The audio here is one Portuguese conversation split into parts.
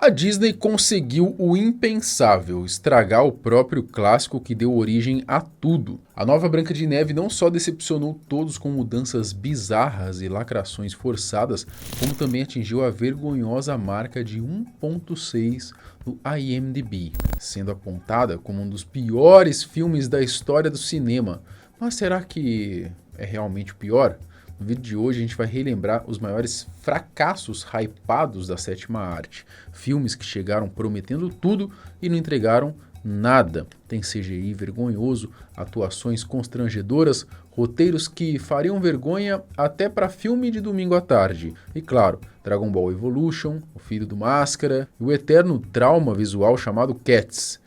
A Disney conseguiu o impensável, estragar o próprio clássico que deu origem a tudo. A nova Branca de Neve não só decepcionou todos com mudanças bizarras e lacrações forçadas, como também atingiu a vergonhosa marca de 1.6 no IMDb, sendo apontada como um dos piores filmes da história do cinema. Mas será que é realmente o pior? No vídeo de hoje a gente vai relembrar os maiores fracassos hypados da sétima arte. Filmes que chegaram prometendo tudo e não entregaram nada. Tem CGI vergonhoso, atuações constrangedoras, roteiros que fariam vergonha até para filme de domingo à tarde. E claro, Dragon Ball Evolution, O Filho do Máscara e o eterno trauma visual chamado Cats.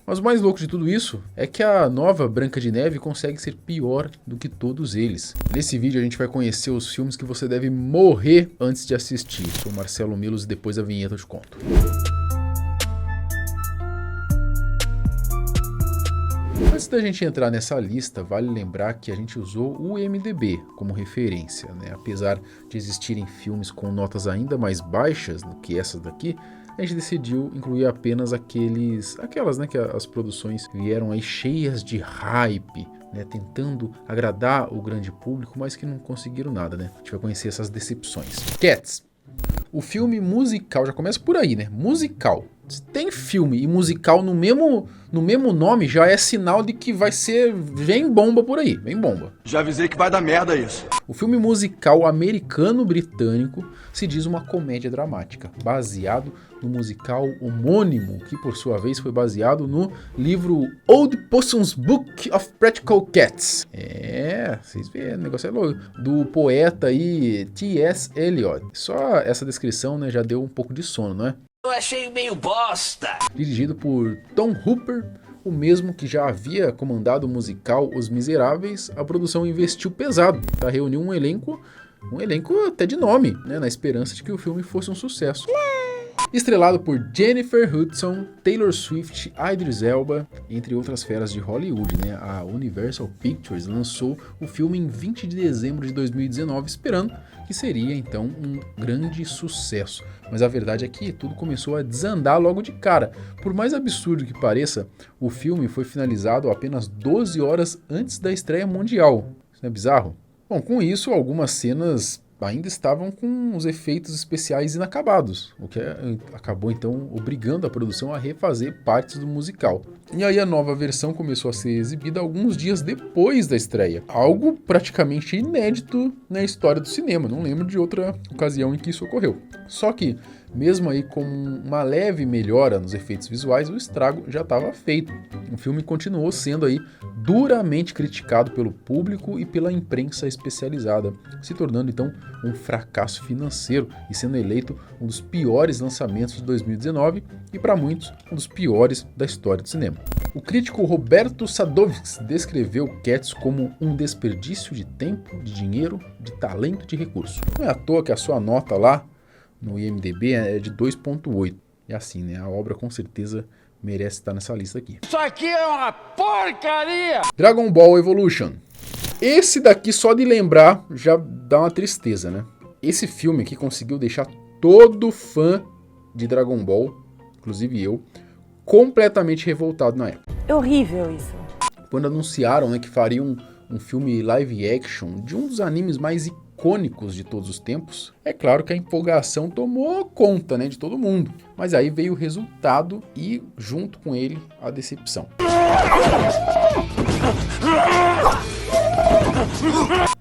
Mas o mais louco de tudo isso é que a nova Branca de Neve consegue ser pior do que todos eles. Nesse vídeo a gente vai conhecer os filmes que você deve morrer antes de assistir. Sou Marcelo Milos e depois da vinheta eu te conto. Antes da gente entrar nessa lista, vale lembrar que a gente usou o IMDb como referência, né? Apesar de existirem filmes com notas ainda mais baixas do que essas daqui, a gente decidiu incluir apenas aquelas, né, que as produções vieram aí cheias de hype, né, tentando agradar o grande público, mas que não conseguiram nada, né? A gente vai conhecer essas decepções. Cats. O filme musical, já começa por aí, né? Musical. Se tem filme e musical no mesmo nome, já é sinal de que vem bomba por aí, vem bomba. Já avisei que vai dar merda isso. O filme musical americano-britânico se diz uma comédia dramática, baseado no musical homônimo, que por sua vez foi baseado no livro Old Possum's Book of Practical Cats. Vocês veem, o negócio é louco. Do poeta aí T.S. Eliot. Só essa descrição, né, já deu um pouco de sono, não é? Eu achei meio bosta. Dirigido por Tom Hooper, o mesmo que já havia comandado o musical Os Miseráveis, a produção investiu pesado para reunir um elenco até de nome, né, na esperança de que o filme fosse um sucesso. Estrelado por Jennifer Hudson, Taylor Swift, Idris Elba, entre outras feras de Hollywood, né? A Universal Pictures lançou o filme em 20 de dezembro de 2019, esperando que seria então um grande sucesso. Mas a verdade é que tudo começou a desandar logo de cara. Por mais absurdo que pareça, o filme foi finalizado apenas 12 horas antes da estreia mundial. Isso não é bizarro? Bom, com isso, algumas cenas ainda estavam com os efeitos especiais inacabados, o que acabou então obrigando a produção a refazer partes do musical. E aí a nova versão começou a ser exibida alguns dias depois da estreia, algo praticamente inédito na história do cinema, não lembro de outra ocasião em que isso ocorreu. Só que, mesmo aí com uma leve melhora nos efeitos visuais, o estrago já estava feito. O filme continuou sendo aí duramente criticado pelo público e pela imprensa especializada, se tornando então um fracasso financeiro e sendo eleito um dos piores lançamentos de 2019 e para muitos um dos piores da história do cinema. O crítico Roberto Sadowski descreveu Cats como um desperdício de tempo, de dinheiro, de talento e de recurso. Não é à toa que a sua nota lá no IMDb é de 2.8. É assim, né? A obra com certeza merece estar nessa lista aqui. Isso aqui é uma porcaria! Dragon Ball Evolution. Esse daqui, só de lembrar, já dá uma tristeza, né? Esse filme aqui conseguiu deixar todo fã de Dragon Ball, inclusive eu, completamente revoltado na época. É horrível isso. Quando anunciaram, né, que fariam um filme live action de um dos animes mais icônicos de todos os tempos, é claro que a empolgação tomou conta, né, de todo mundo. Mas aí veio o resultado e, junto com ele, a decepção.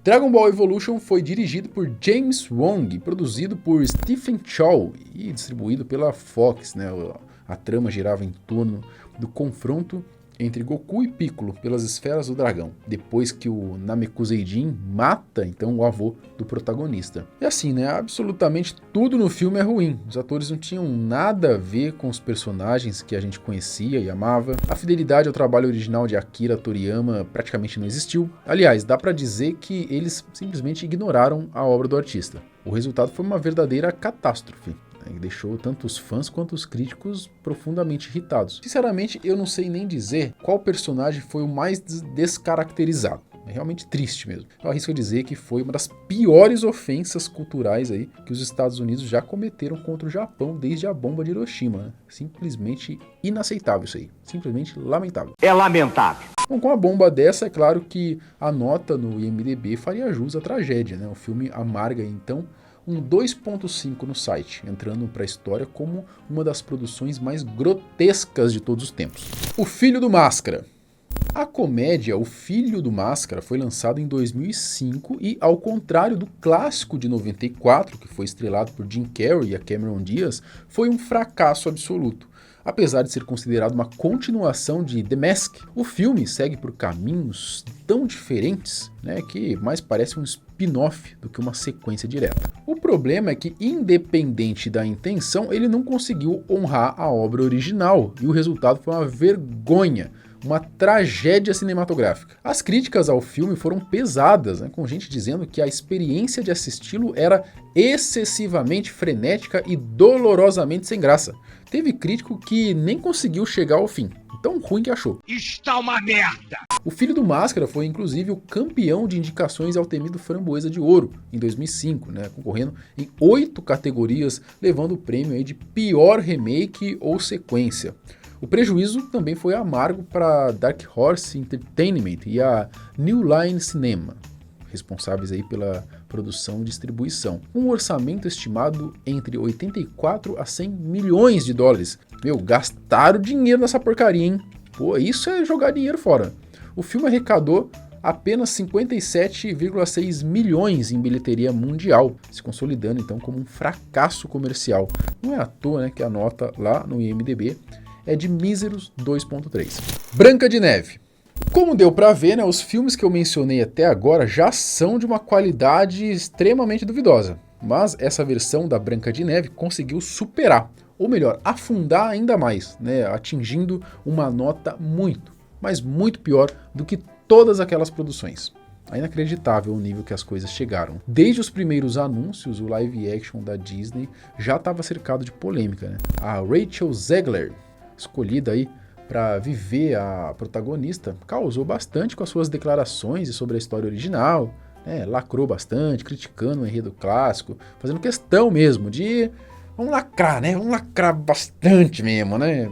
Dragon Ball Evolution foi dirigido por James Wong, produzido por Stephen Chow e distribuído pela Fox, né? A trama girava em torno do confronto entre Goku e Piccolo pelas esferas do dragão, depois que o Namekuseidin mata então o avô do protagonista. E assim, né, absolutamente tudo no filme é ruim. Os atores não tinham nada a ver com os personagens que a gente conhecia e amava. A fidelidade ao trabalho original de Akira Toriyama praticamente não existiu. Aliás, dá pra dizer que eles simplesmente ignoraram a obra do artista. O resultado foi uma verdadeira catástrofe, que deixou tanto os fãs quanto os críticos profundamente irritados. Sinceramente, eu não sei nem dizer qual personagem foi o mais descaracterizado. É realmente triste mesmo. Eu arrisco dizer que foi uma das piores ofensas culturais aí que os Estados Unidos já cometeram contra o Japão desde a bomba de Hiroshima. Né? Simplesmente inaceitável isso aí. Simplesmente lamentável. É lamentável. Bom, com uma bomba dessa, é claro que a nota no IMDb faria jus à tragédia. Né? O filme amarga, então, um 2.5 no site, entrando para a história como uma das produções mais grotescas de todos os tempos. O Filho do Máscara. A comédia O Filho do Máscara foi lançado em 2005 e, ao contrário do clássico de 94, que foi estrelado por Jim Carrey e a Cameron Diaz, foi um fracasso absoluto. Apesar de ser considerado uma continuação de The Mask, o filme segue por caminhos tão diferentes, né, que mais parece um spin-off do que uma sequência direta. O problema é que, independente da intenção, ele não conseguiu honrar a obra original e o resultado foi uma vergonha. Uma tragédia cinematográfica. As críticas ao filme foram pesadas, né, com gente dizendo que a experiência de assisti-lo era excessivamente frenética e dolorosamente sem graça. Teve crítico que nem conseguiu chegar ao fim, tão ruim que achou. Está uma merda! O Filho do Máscara foi inclusive o campeão de indicações ao temido Framboesa de Ouro em 2005, né, concorrendo em 8 categorias, levando o prêmio aí de pior remake ou sequência. O prejuízo também foi amargo para Dark Horse Entertainment e a New Line Cinema, responsáveis aí pela produção e distribuição. Um orçamento estimado entre 84 a 100 milhões de dólares. Meu, gastaram dinheiro nessa porcaria, hein? Pô, isso é jogar dinheiro fora. O filme arrecadou apenas 57,6 milhões em bilheteria mundial, se consolidando então como um fracasso comercial. Não é à toa, né, que a nota lá no IMDb é de míseros 2.3. Branca de Neve. Como deu pra ver, né, os filmes que eu mencionei até agora já são de uma qualidade extremamente duvidosa. Mas essa versão da Branca de Neve conseguiu superar, ou melhor, afundar ainda mais, né, atingindo uma nota muito, mas muito pior do que todas aquelas produções. É inacreditável o nível que as coisas chegaram. Desde os primeiros anúncios, o live action da Disney já estava cercado de polêmica. Né? A Rachel Zegler, escolhida aí para viver a protagonista, causou bastante com as suas declarações sobre a história original, né? Lacrou bastante, criticando o enredo clássico, fazendo questão mesmo de vamos lacrar, né? Vamos lacrar bastante mesmo, né?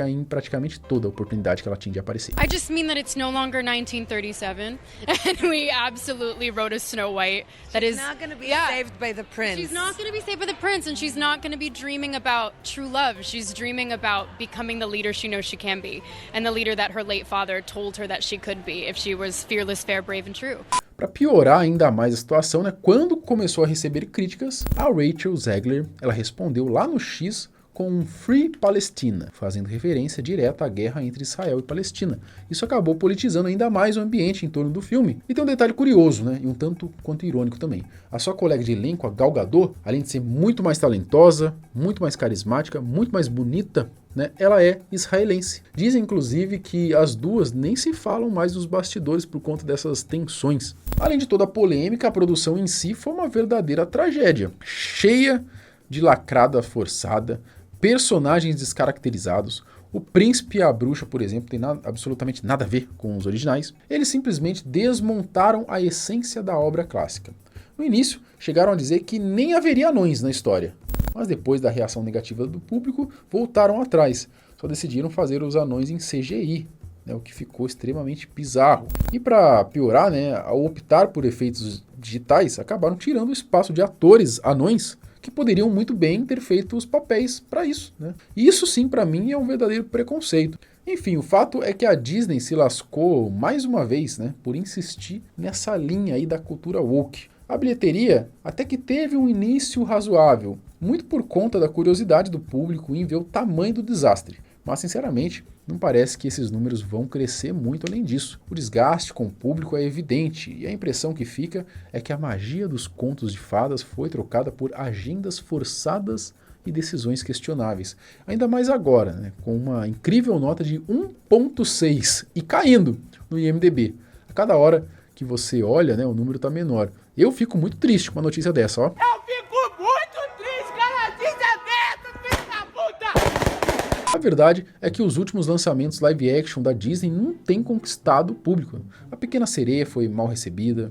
Em praticamente toda a oportunidade que ela tinha de aparecer. I just mean that it's no longer 1937, and we absolutely wrote a Snow White that she's is not going to be saved by the prince. She's not going to be saved by the prince, and she's not going to be dreaming about true love. She's dreaming about becoming the leader she knows she can be, and the leader that her late father told her that she could be if she was fearless, fair, brave, and true. Para piorar ainda mais a situação, né, quando começou a receber críticas, a Rachel Zegler ela respondeu lá no X com um Free Palestina, fazendo referência direta à guerra entre Israel e Palestina. Isso acabou politizando ainda mais o ambiente em torno do filme. E tem um detalhe curioso, né, e um tanto quanto irônico também. A sua colega de elenco, a Gal Gadot, além de ser muito mais talentosa, muito mais carismática, muito mais bonita, né, ela é israelense. Dizem, inclusive, que as duas nem se falam mais nos bastidores por conta dessas tensões. Além de toda a polêmica, a produção em si foi uma verdadeira tragédia, cheia de lacrada forçada, personagens descaracterizados. O príncipe e a bruxa, por exemplo, tem absolutamente nada a ver com os originais. Eles simplesmente desmontaram a essência da obra clássica. No início, chegaram a dizer que nem haveria anões na história, mas depois da reação negativa do público, voltaram atrás. Só decidiram fazer os anões em CGI, né, o que ficou extremamente bizarro. E para piorar, né, ao optar por efeitos digitais, acabaram tirando o espaço de atores anões que poderiam muito bem ter feito os papéis para isso. Né? E isso sim, para mim, é um verdadeiro preconceito. Enfim, o fato é que a Disney se lascou mais uma vez, né, por insistir nessa linha aí da cultura woke. A bilheteria até que teve um início razoável, muito por conta da curiosidade do público em ver o tamanho do desastre. Mas, sinceramente, não parece que esses números vão crescer muito além disso. O desgaste com o público é evidente e a impressão que fica é que a magia dos contos de fadas foi trocada por agendas forçadas e decisões questionáveis. Ainda mais agora, né, com uma incrível nota de 1.6 e caindo no IMDb. A cada hora que você olha, né, o número está menor. Eu fico muito triste com uma notícia dessa, ó. Eu fico muito triste com a notícia dessa, filho da puta! A verdade é que os últimos lançamentos live action da Disney não têm conquistado o público. A Pequena Sereia foi mal recebida,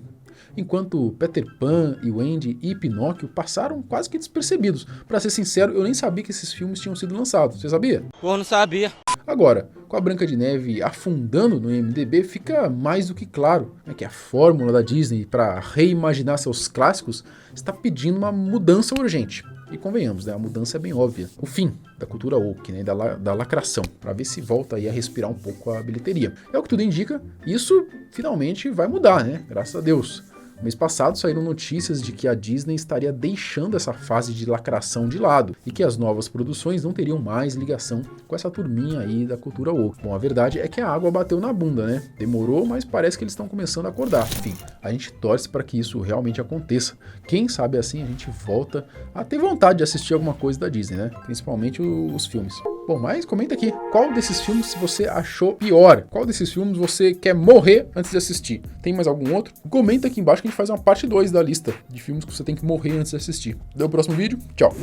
enquanto Peter Pan e Wendy e Pinóquio passaram quase que despercebidos. Pra ser sincero, eu nem sabia que esses filmes tinham sido lançados. Você sabia? Pô, não sabia. Agora, com a Branca de Neve afundando no IMDb, fica mais do que claro, né, que a fórmula da Disney para reimaginar seus clássicos está pedindo uma mudança urgente. E convenhamos, né, a mudança é bem óbvia. O fim da cultura woke, né, da lacração, para ver se volta aí a respirar um pouco a bilheteria. É o que tudo indica, isso finalmente vai mudar, né? Graças a Deus. Mês passado saíram notícias de que a Disney estaria deixando essa fase de lacração de lado e que as novas produções não teriam mais ligação com essa turminha aí da cultura woke. Bom, a verdade é que a água bateu na bunda, né? Demorou, mas parece que eles estão começando a acordar. Enfim, a gente torce para que isso realmente aconteça. Quem sabe assim a gente volta a ter vontade de assistir alguma coisa da Disney, né? Principalmente os filmes. Bom, mas comenta aqui, qual desses filmes você achou pior? Qual desses filmes você quer morrer antes de assistir? Tem mais algum outro? Comenta aqui embaixo que a gente faz uma parte 2 da lista de filmes que você tem que morrer antes de assistir. Até o próximo vídeo, tchau!